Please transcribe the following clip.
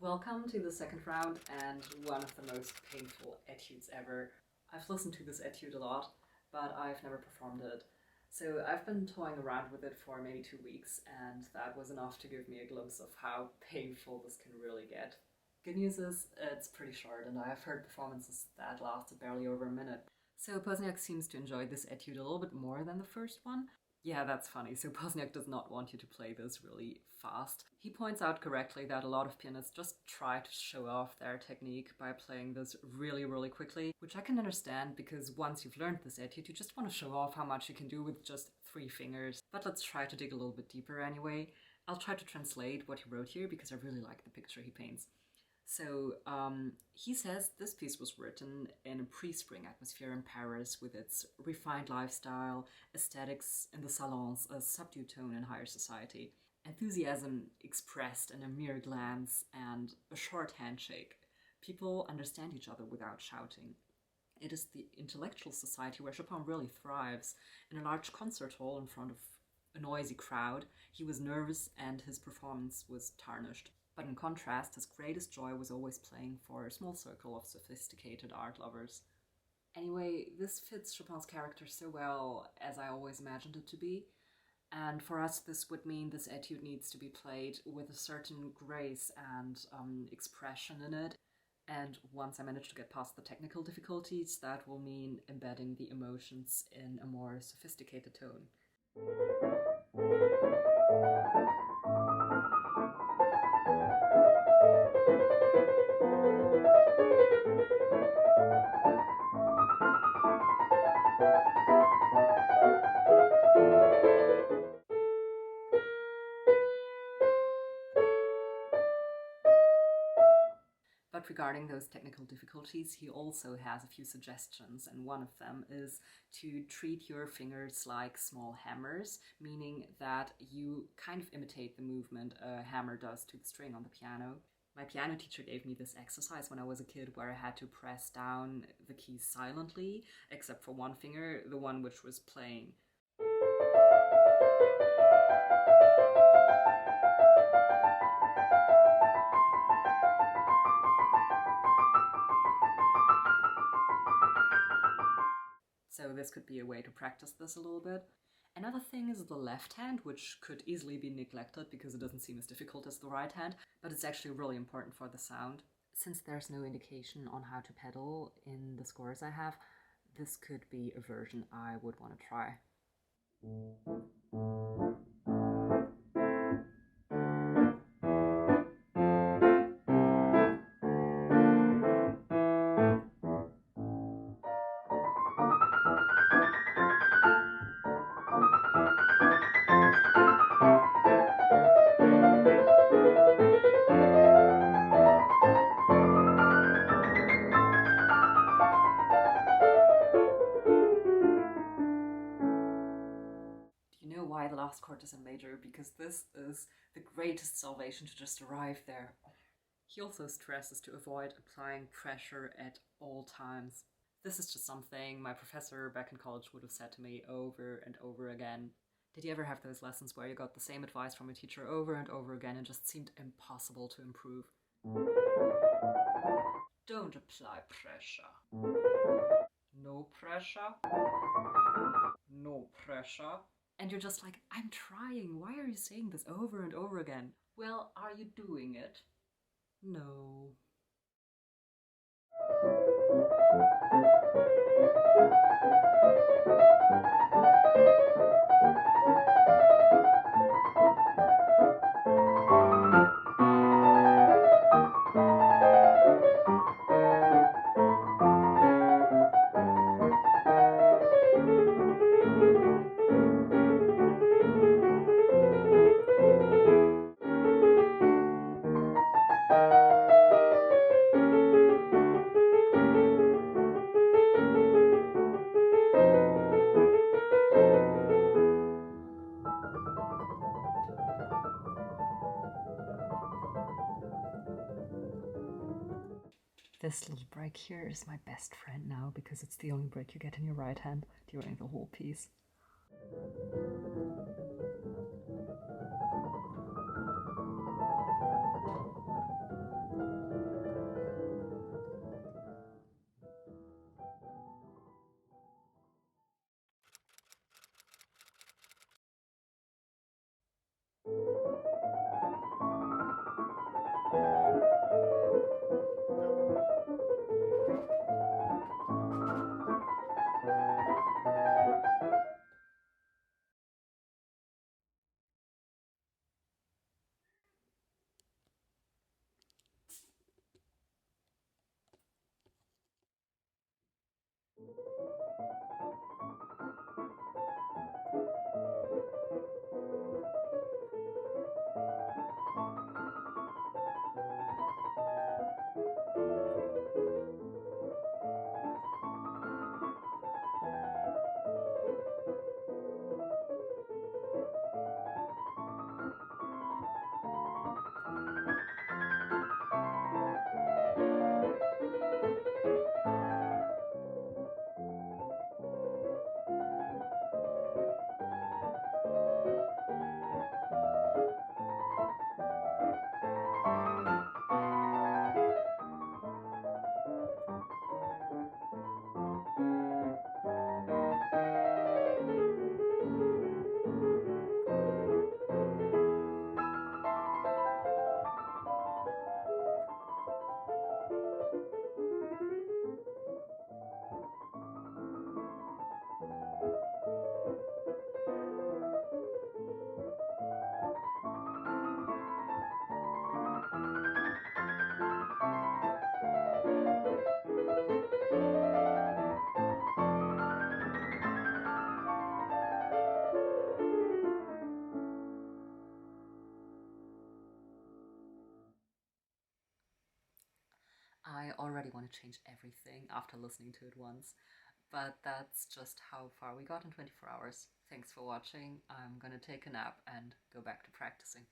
Welcome to the second round and one of the most painful etudes ever. I've listened to this etude a lot, but I've never performed it. So I've been toying around with it for maybe 2 weeks, and that was enough to give me a glimpse of how painful this can really get. Good news is it's pretty short, and I've heard performances that lasted barely over a minute. So Pozniak seems to enjoy this etude a little bit more than the first one. Yeah, that's funny. So Pozniak does not want you to play this really fast. He points out correctly that a lot of pianists just try to show off their technique by playing this really, really quickly, which I can understand because once you've learned this etude, you just want to show off how much you can do with just 3 fingers. But let's try to dig a little bit deeper anyway. I'll try to translate what he wrote here because I really like the picture he paints. So he says this piece was written in a pre-spring atmosphere in Paris with its refined lifestyle, aesthetics in the salons, a subdued tone in higher society, enthusiasm expressed in a mere glance and a short handshake. People understand each other without shouting. It is the intellectual society where Chopin really thrives. In a large concert hall in front of a noisy crowd, he was nervous and his performance was tarnished. But in contrast, his greatest joy was always playing for a small circle of sophisticated art lovers. Anyway, this fits Chopin's character so well as I always imagined it to be. And for us, this would mean this etude needs to be played with a certain grace and expression in it. And once I manage to get past the technical difficulties, that will mean embedding the emotions in a more sophisticated tone. But regarding those technical difficulties, he also has a few suggestions, and one of them is to treat your fingers like small hammers, meaning that you kind of imitate the movement a hammer does to the string on the piano. My piano teacher gave me this exercise when I was a kid where I had to press down the keys silently, except for one finger, the one which was playing. So this could be a way to practice this a little bit. Another thing is the left hand, which could easily be neglected because it doesn't seem as difficult as the right hand, but it's actually really important for the sound. Since there's no indication on how to pedal in the scores I have, this could be a version I would want to try. Why the last chord is in major, because this is the greatest salvation to just arrive there. He also stresses to avoid applying pressure at all times. This is just something my professor back in college would have said to me over and over again. Did you ever have those lessons where you got the same advice from a teacher over and over again and just seemed impossible to improve? Don't apply pressure. No pressure. No pressure. And you're just like, I'm trying. Why are you saying this over and over again? Well, are you doing it? No. This little break here is my best friend now because it's the only break you get in your right hand during the whole piece. I already want to change everything after listening to it once, but that's just how far we got in 24 hours. Thanks for watching. I'm gonna take a nap and go back to practicing.